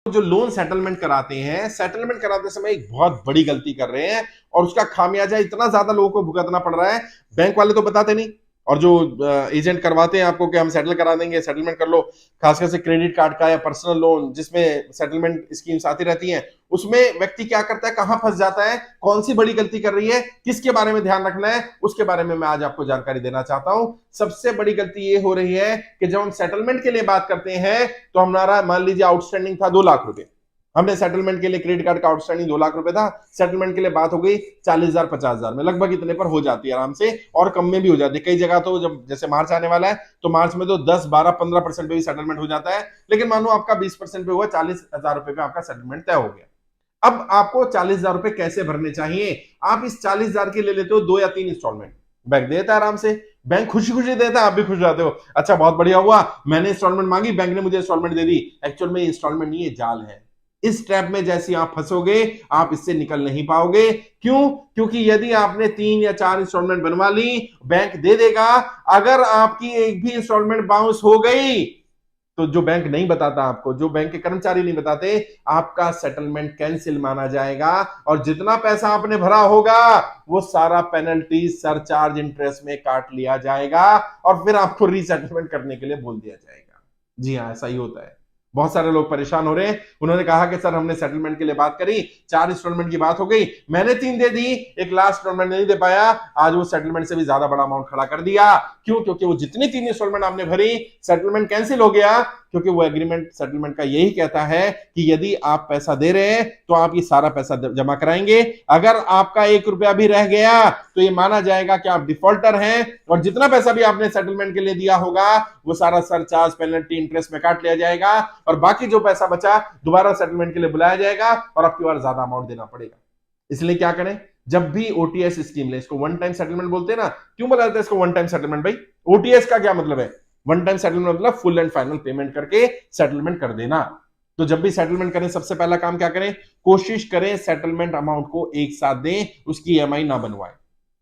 जो loan settlement कराते हैं, सेटलमेंट कराते समय एक बहुत बड़ी गलती कर रहे हैं और उसका खामियाजा इतना ज्यादा लोगों को भुगतना पड़ रहा है। बैंक वाले तो बताते नहीं, और जो एजेंट करवाते हैं आपको कि हम सेटल करा देंगे, सेटलमेंट कर लो, खासकर से क्रेडिट कार्ड का या पर्सनल लोन जिसमें सेटलमेंट स्कीम्स आती रहती हैं, उसमें व्यक्ति क्या करता है, कहां फंस जाता है, कौन सी बड़ी गलती कर रही है, किसके बारे में ध्यान रखना है, उसके बारे में मैं आज आपको जानकारी देना चाहता हूं। सबसे बड़ी गलती ये हो रही है कि जब हम सेटलमेंट के लिए बात करते हैं तो हमारा मान लीजिए आउटस्टैंडिंग था 2 लाख रुपए, हमने सेटलमेंट के लिए क्रेडिट कार्ड का आउटस्टैंडिंग 2 लाख रुपए था, सेटलमेंट के लिए बात हो गई 40,000 50,000 में, लगभग इतने पर हो जाती है आराम से, और कम में भी हो जाती है। कई जगह तो जब जैसे मार्च आने वाला है तो मार्च में तो 10 12 15% पे भी सेटलमेंट हो जाता है, लेकिन मानो आपका 20% पे हुआ, 40,000 रुपए पे आपका सेटलमेंट तय हो गया। अब आपको 40,000 रुपए कैसे भरने चाहिए? आप इस 40,000 की ले लेते हो 2 या 3 इंस्टॉलमेंट, बैंक देता है आराम से, बैंक खुशी खुशी देता है, आप भी खुश रहते हो, अच्छा बहुत बढ़िया हुआ, मैंने इंस्टॉलमेंट मांगी, बैंक ने मुझे इंस्टॉलमेंट दे दी। एक्चुअल में इंस्टॉलमेंट नहीं है, जाल है। इस ट्रैप में जैसे आप फंसोगे आप इससे निकल नहीं पाओगे। क्यों? क्योंकि यदि आपने 3 या 4 इंस्टॉलमेंट बनवा ली, बैंक दे देगा, अगर आपकी एक भी इंस्टॉलमेंट बाउंस हो गई तो जो बैंक नहीं बताता आपको, जो बैंक के कर्मचारी नहीं बताते, आपका सेटलमेंट कैंसिल माना जाएगा और जितना पैसा आपने भरा होगा वो सारा पेनल्टी, सरचार्ज, इंटरेस्ट में काट लिया जाएगा और फिर आपको रीसेटलमेंट करने के लिए बोल दिया जाएगा। जी हाँ, ऐसा ही होता है। बहुत सारे लोग परेशान हो रहे हैं। उन्होंने कहा कि सर हमने सेटलमेंट के लिए बात करी, 4 इंस्टॉलमेंट की बात हो गई, मैंने 3 दे दी, एक लास्ट इंस्टॉलमेंट नहीं दे पाया, आज वो सेटलमेंट से भी ज्यादा बड़ा अमाउंट खड़ा कर दिया। क्यों? क्योंकि वो जितनी 3 इंस्टॉलमेंट आपने भरी, सेटलमेंट कैंसिल हो गया, क्योंकि वो एग्रीमेंट सेटलमेंट का यही कहता है कि यदि आप पैसा दे रहे हैं तो आप ये सारा पैसा जमा कराएंगे, अगर आपका 1 रुपया भी रह गया तो ये माना जाएगा कि आप डिफॉल्टर हैं और जितना पैसा भी आपने सेटलमेंट के लिए दिया होगा वो सारा सरचार्ज, पेनल्टी, इंटरेस्ट में काट लिया जाएगा और बाकी जो पैसा बचा दोबारा सेटलमेंट के लिए बुलाया जाएगा और आपकी बार ज्यादा अमाउंट देना पड़ेगा। इसलिए क्या करें, जब भी ओटीएस स्कीम ले, इसको वन टाइम सेटलमेंट बोलते हैं ना, क्यों बोला जाता है इसको वन टाइम सेटलमेंट भाई? ओटीएस का क्या मतलब है? वन टाइम सेटलमेंट मतलब फुल एंड फाइनल पेमेंट करके सेटलमेंट कर देना। तो जब भी सेटलमेंट करें सबसे पहला काम क्या करें, कोशिश करें सेटलमेंट अमाउंट को एक साथ दें, उसकी ईएमआई ना बनवाएं।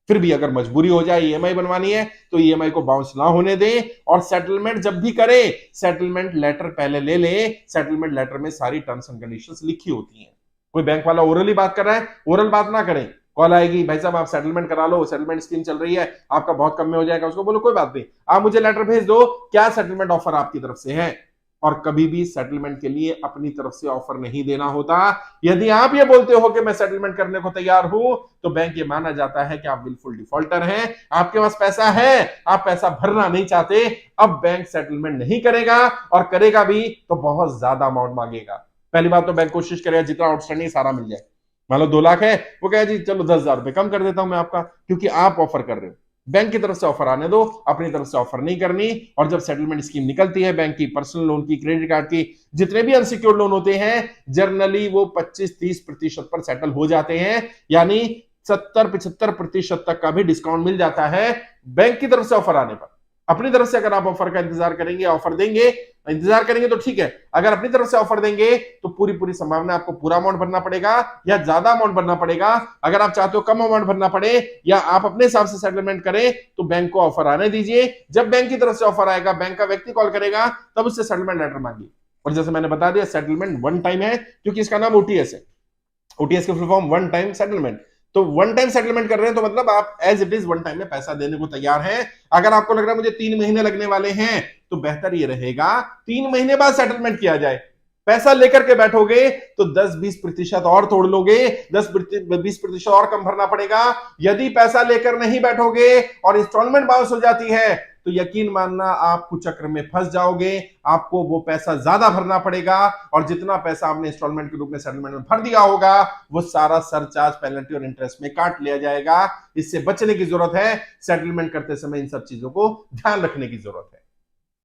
फिर भी अगर मजबूरी हो जाए ईएमआई बनवानी है तो ईएमआई को बाउंस ना होने दें और सेटलमेंट जब भी करें सेटलमेंट लेटर पहले ले लें। सेटलमेंट लेटर में सारी टर्म्स एंड कंडीशंस लिखी होती हैं। कोई बैंक वाला ओरली बात कर रहा है, ओरल बात ना करें, कॉल आएगी भाई साहब आप सेटलमेंट करा लो, सेटलमेंट स्कीम चल रही है, आपका बहुत कम में हो जाएगा, उसको बोलो कोई बात नहीं, आप मुझे लेटर भेज दो, क्या सेटलमेंट ऑफर आपकी तरफ से है। और कभी भी सेटलमेंट के लिए अपनी तरफ से ऑफर नहीं देना होता। यदि आप ये बोलते हो कि मैं सेटलमेंट करने को तैयार हूं तो बैंक ये माना जाता है कि आप बिल्कुल डिफॉल्टर हैं, आपके पास पैसा है, आप पैसा भरना नहीं चाहते। अब बैंक सेटलमेंट नहीं करेगा और करेगा भी तो बहुत ज्यादा अमाउंट मांगेगा। पहली बात तो बैंक कोशिश करेगा जितना आउटस्टैंडिंग सारा मिल जाए। मान लो 2 लाख है, वो कहे जी चलो 10,000 रुपए कम कर देता हूं मैं आपका, क्योंकि आप ऑफर कर रहे हो। बैंक की तरफ से ऑफर आने दो, अपनी तरफ से ऑफर नहीं करनी। और जब सेटलमेंट स्कीम निकलती है बैंक की, पर्सनल लोन की, क्रेडिट कार्ड की, जितने भी अनसिक्योर्ड लोन होते हैं जनरली वो 25-30% पर सेटल हो जाते हैं, यानी 70-75% तक का भी डिस्काउंट मिल जाता है बैंक की तरफ से ऑफर आने पर। अपनी तरफ से अगर आप ऑफर का इंतजार करेंगे, ऑफर देंगे, इंतजार करेंगे तो ठीक है, अगर अपनी तरफ से ऑफर देंगे तो पूरी पूरी संभावना आपको पूरा अमाउंट भरना पड़ेगा या ज्यादा अमाउंट भरना पड़ेगा। अगर आप चाहते हो कम अमाउंट भरना पड़े या आप अपने हिसाब से सेटलमेंट करें तो बैंक को ऑफर आने दीजिए। जब बैंक की तरफ से ऑफर आएगा, बैंक का व्यक्ति कॉल करेगा, तब उससे सेटलमेंट लेटर मांगिए। और जैसे मैंने बता दिया सेटलमेंट वन टाइम है क्योंकि इसका नाम ओटीएस है। ओटीएस की full form one time settlement. तो वन टाइम सेटलमेंट कर रहे हैं तो मतलब आप as it is one time में पैसा देने को तैयार हैं। अगर आपको लग रहा है मुझे 3 महीने लगने वाले हैं तो बेहतर ये रहेगा 3 महीने बाद सेटलमेंट किया जाए। पैसा लेकर के बैठोगे तो 10-20% और तोड़ लोगे, 10-20% और कम भरना पड़ेगा। यदि पैसा लेकर नहीं बैठोगे और इंस्टॉलमेंट बाउंस हो जाती है तो यकीन मानना आप कुचक्र में फंस जाओगे, आपको वो पैसा ज्यादा भरना पड़ेगा और जितना पैसा आपने इंस्टॉलमेंट के रूप में सेटलमेंट में भर दिया होगा वो सारा सरचार्ज, पेनल्टी और इंटरेस्ट में काट लिया जाएगा। इससे बचने की जरूरत है, सेटलमेंट करते समय इन सब चीजों को ध्यान रखने की जरूरत है।